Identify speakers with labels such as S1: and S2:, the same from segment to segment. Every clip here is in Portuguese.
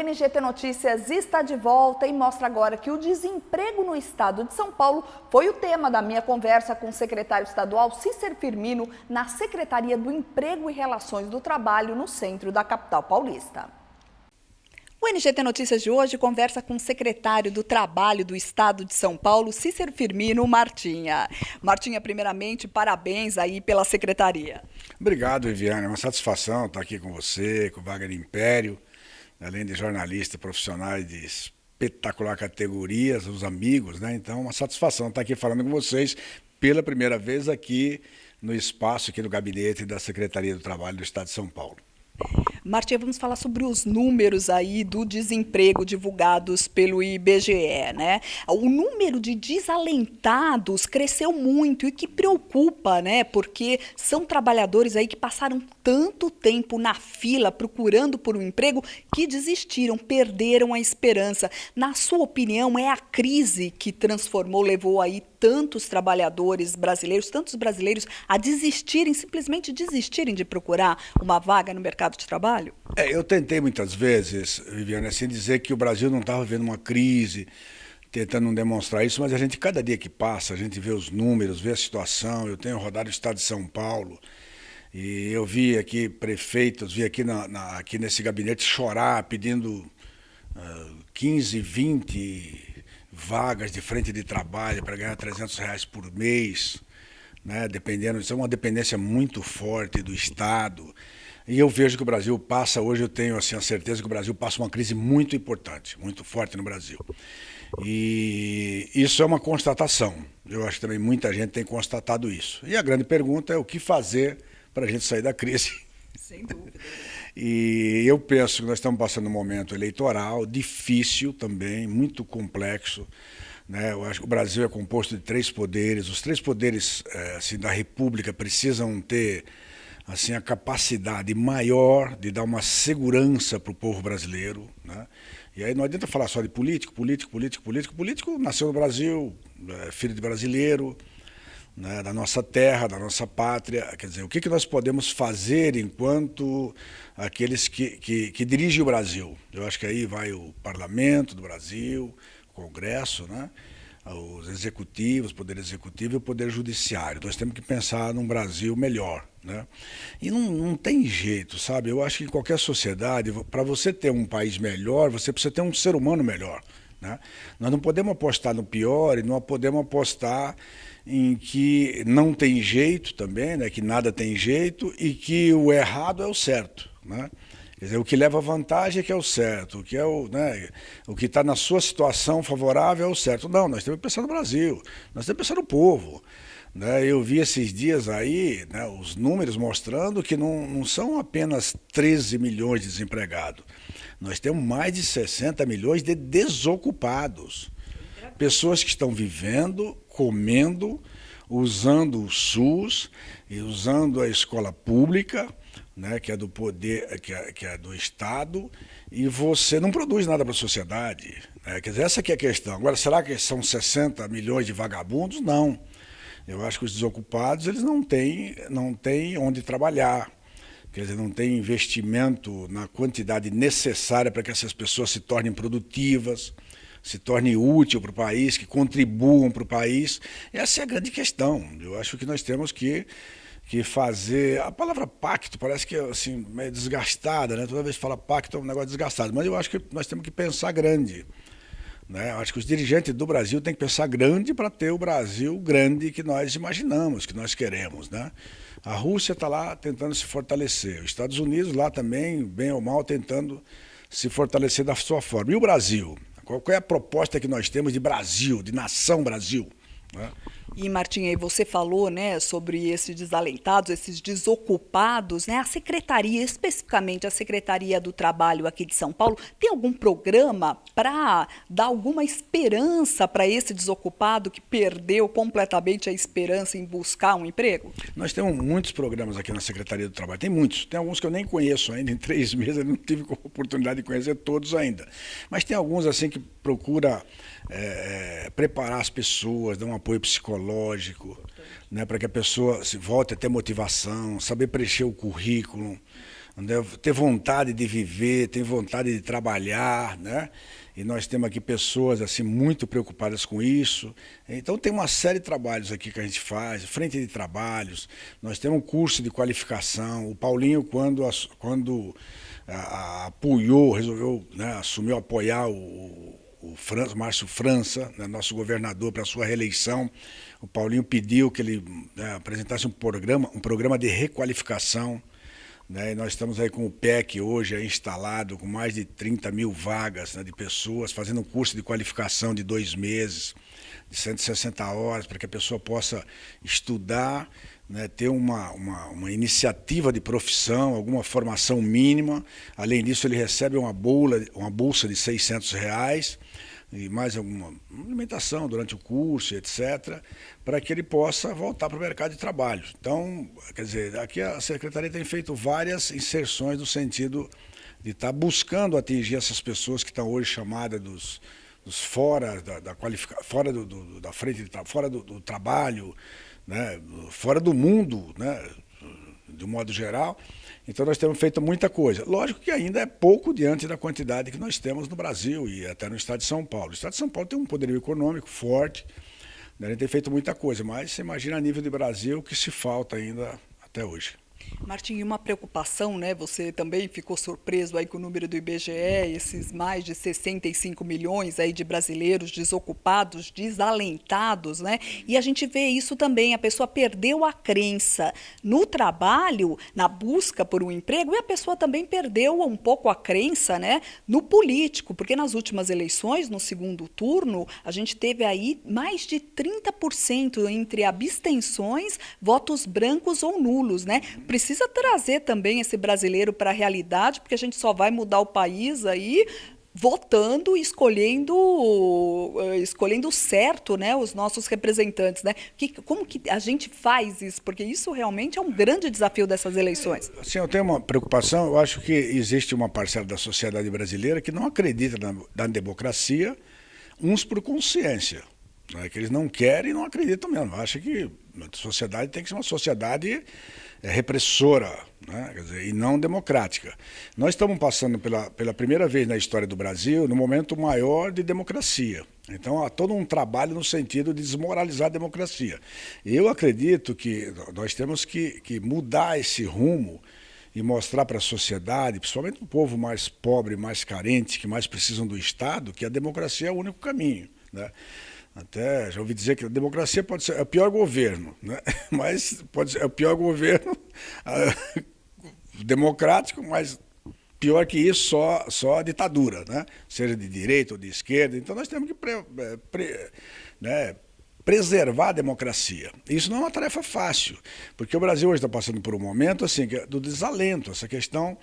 S1: O NGT Notícias está de volta e mostra agora que o desemprego no estado de São Paulo foi o tema da minha conversa com o secretário estadual Cícero Firmino na Secretaria do Emprego e Relações do Trabalho no centro da capital paulista. O NGT Notícias de hoje conversa com o secretário do Trabalho do Estado de São Paulo, Cícero Firmino, Martinha. Martinha, primeiramente, parabéns aí pela secretaria.
S2: Obrigado, Viviane. É uma satisfação estar aqui com você, com o Wagner Império, além de jornalistas profissionais de espetacular categoria, os amigos, né? Então, uma satisfação estar aqui falando com vocês pela primeira vez aqui no espaço, aqui no gabinete da Secretaria do Trabalho do Estado de São Paulo.
S1: Martinha, vamos falar sobre os números aí do desemprego divulgados pelo IBGE, né? O número de desalentados cresceu muito e que preocupa, né? Porque são trabalhadores aí que passaram tanto tempo na fila procurando por um emprego que desistiram, perderam a esperança. Na sua opinião, é a crise que levou aí tantos trabalhadores brasileiros, tantos brasileiros a desistirem, simplesmente desistirem de procurar uma vaga no mercado de trabalho?
S2: Eu tentei muitas vezes, Viviane, assim, dizer que o Brasil não estava vivendo uma crise, tentando demonstrar isso, mas a gente, cada dia que passa, a gente vê os números, vê a situação. Eu tenho rodado o estado de São Paulo e eu vi aqui prefeitos, vi aqui, aqui nesse gabinete chorar, pedindo 15, 20 vagas de frente de trabalho para ganhar R$ 300 por mês, né? Dependendo, isso é uma dependência muito forte do Estado. E eu vejo que o Brasil passa, hoje eu tenho assim, a certeza que o Brasil passa uma crise muito importante, muito forte no Brasil. E isso é uma constatação. Eu acho que também muita gente tem constatado isso. E a grande pergunta é o que fazer para a gente sair da crise.
S1: Sem dúvida.
S2: E eu penso que nós estamos passando um momento eleitoral difícil também, muito complexo, né? Eu acho que o Brasil é composto de 3 poderes. Os 3 poderes assim, da República precisam ter assim, a capacidade maior de dar uma segurança para o povo brasileiro, né? E aí não adianta falar só de político. Político nasceu no Brasil, filho de brasileiro, né, da nossa terra, da nossa pátria. Quer dizer, o que nós podemos fazer enquanto aqueles que dirigem o Brasil? Eu acho que aí vai o Parlamento do Brasil, o Congresso, né, os executivos, o Poder Executivo e o Poder Judiciário. Nós temos que pensar num Brasil melhor, né? E não tem jeito, sabe? Eu acho que em qualquer sociedade, para você ter um país melhor, você precisa ter um ser humano melhor, né? Nós não podemos apostar no pior e não podemos apostar em que não tem jeito também, né? Que nada tem jeito e que o errado é o certo, né? Quer dizer, o que leva vantagem é que é o certo, o que é o que está na sua situação favorável é o certo. Não, nós temos que pensar no Brasil, nós temos que pensar no povo, né? Eu vi esses dias aí, né, os números mostrando que não são apenas 13 milhões de desempregados, nós temos mais de 60 milhões de desocupados. Pessoas que estão vivendo, comendo, usando o SUS e usando a escola pública, né, que é do poder, que é do Estado, e você não produz nada para a sociedade, né? Quer dizer, essa aqui é a questão. Agora, será que são 60 milhões de vagabundos? Não. Eu acho que os desocupados eles não têm onde trabalhar. Quer dizer, não tem investimento na quantidade necessária para que essas pessoas se tornem produtivas, se tornem úteis para o país, que contribuam para o país. Essa é a grande questão. Eu acho que nós temos que fazer... A palavra pacto parece que é assim, meio desgastada, né? Toda vez que fala pacto é um negócio desgastado, mas eu acho que nós temos que pensar grande, né? Eu acho que os dirigentes do Brasil têm que pensar grande para ter o Brasil grande que nós imaginamos, que nós queremos, né? A Rússia está lá tentando se fortalecer, os Estados Unidos lá também, bem ou mal, tentando se fortalecer da sua forma. E o Brasil? Qual é a proposta que nós temos de Brasil, de nação Brasil, né?
S1: E, Martinha, aí você falou, né, sobre esses desalentados, esses desocupados, né? A secretaria, especificamente a Secretaria do Trabalho aqui de São Paulo, tem algum programa para dar alguma esperança para esse desocupado que perdeu completamente a esperança em buscar um emprego?
S2: Nós temos muitos programas aqui na Secretaria do Trabalho, tem muitos. Tem alguns que eu nem conheço ainda, em 3 meses eu não tive a oportunidade de conhecer todos ainda. Mas tem alguns assim que procura preparar as pessoas, dar um apoio psicológico, né, para que a pessoa se volte a ter motivação, saber preencher o currículo, ter vontade de viver, ter vontade de trabalhar, né? E nós temos aqui pessoas assim muito preocupadas com isso. Então tem uma série de trabalhos aqui que a gente faz, frente de trabalhos. Nós temos um curso de qualificação. O Paulinho, quando apoiou, resolveu, né, assumiu apoiar o Márcio França, né, nosso governador, para a sua reeleição. O Paulinho pediu que ele, né, apresentasse um programa de requalificação. Né, e nós estamos aí com o PEC hoje aí instalado, com mais de 30 mil vagas, né, de pessoas, fazendo um curso de qualificação de 2 meses, de 160 horas, para que a pessoa possa estudar, né, ter uma iniciativa de profissão, alguma formação mínima. Além disso, ele recebe uma bolsa de R$ 600, e mais alguma alimentação durante o curso, etc., para que ele possa voltar para o mercado de trabalho. Então, quer dizer, aqui a Secretaria tem feito várias inserções no sentido de estar buscando atingir essas pessoas que estão hoje chamadas dos fora fora da frente, fora do trabalho, né, fora do mundo, né, de um modo geral. Então nós temos feito muita coisa. Lógico que ainda é pouco diante da quantidade que nós temos no Brasil e até no estado de São Paulo. O estado de São Paulo tem um poderio econômico forte, né, a gente tem feito muita coisa, mas você imagina a nível de Brasil o que se falta ainda até hoje.
S1: Martim, uma preocupação, né? Você também ficou surpreso aí com o número do IBGE, esses mais de 65 milhões aí de brasileiros desocupados, desalentados, né? E a gente vê isso também, a pessoa perdeu a crença no trabalho, na busca por um emprego, e a pessoa também perdeu um pouco a crença, né, no político, porque nas últimas eleições, no segundo turno, a gente teve aí mais de 30% entre abstenções, votos brancos ou nulos, né? Precisa trazer também esse brasileiro para a realidade, porque a gente só vai mudar o país aí votando e escolhendo certo, né, os nossos representantes, né? Como que a gente faz isso? Porque isso realmente é um grande desafio dessas eleições.
S2: Assim, eu tenho uma preocupação, eu acho que existe uma parcela da sociedade brasileira que não acredita na democracia, uns por consciência, né, que eles não querem e não acreditam mesmo. Acho que a sociedade tem que ser uma sociedade repressora, né? Quer dizer, e não democrática. Nós estamos passando pela primeira vez na história do Brasil no momento maior de democracia. Então há todo um trabalho no sentido de desmoralizar a democracia. Eu acredito que nós temos que mudar esse rumo e mostrar para a sociedade, principalmente para o povo mais pobre, mais carente, que mais precisam do Estado, que a democracia é o único caminho, né? Até já ouvi dizer que a democracia pode ser o pior governo, né? Mas pode ser o pior governo democrático, mas pior que isso, só a ditadura, né? Seja de direita ou de esquerda. Então nós temos que preservar a democracia. Isso não é uma tarefa fácil, porque o Brasil hoje está passando por um momento assim, do desalento, essa questão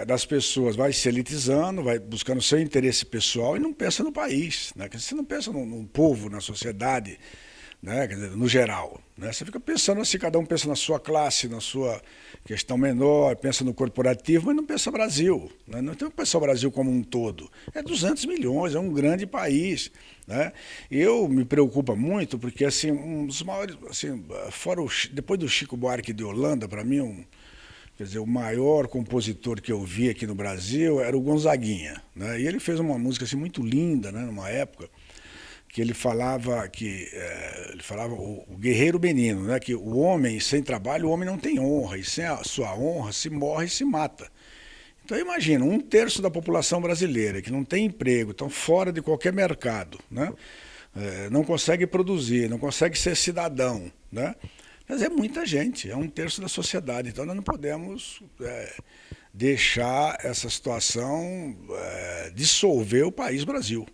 S2: das pessoas vai se elitizando, vai buscando seu interesse pessoal e não pensa no país, né? Você não pensa no povo, na sociedade, né? Quer dizer, no geral, né? Você fica pensando assim, cada um pensa na sua classe, na sua questão menor, pensa no corporativo, mas não pensa Brasil, né? Não tem que pensar o Brasil como um todo. É 200 milhões, é um grande país, né? Eu me preocupa muito porque assim, um dos maiores, assim, depois do Chico Buarque de Holanda, para mim, quer dizer, o maior compositor que eu vi aqui no Brasil era o Gonzaguinha, né? E ele fez uma música assim, muito linda, né, numa época, que ele falava o guerreiro menino, né, que o homem sem trabalho, o homem não tem honra, e sem a sua honra se morre e se mata. Então imagina, 1/3 da população brasileira que não tem emprego, estão fora de qualquer mercado, né, não consegue produzir, não consegue ser cidadão, né? Mas é muita gente, é 1/3 da sociedade. Então nós não podemos deixar essa situação dissolver o país Brasil.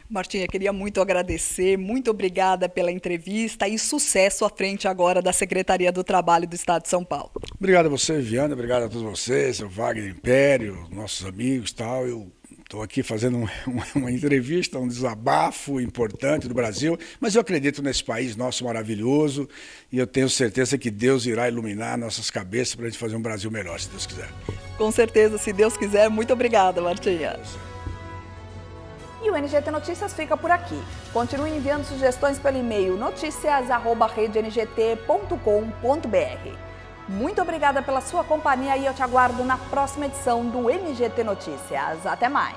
S1: Martinha, queria muito agradecer, muito obrigada pela entrevista e sucesso à frente agora da Secretaria do Trabalho do Estado de São Paulo.
S2: Obrigado a você, Viana, obrigado a todos vocês, o Wagner Império, nossos amigos e tal. Eu estou aqui fazendo uma entrevista, um desabafo importante do Brasil, mas eu acredito nesse país nosso maravilhoso e eu tenho certeza que Deus irá iluminar nossas cabeças para a gente fazer um Brasil melhor, se Deus quiser.
S1: Com certeza, se Deus quiser. Muito obrigada, Martinha. E o NGT Notícias fica por aqui. Continue enviando sugestões pelo e-mail noticias@redengT.com.br. Muito obrigada pela sua companhia e eu te aguardo na próxima edição do MGT Notícias. Até mais!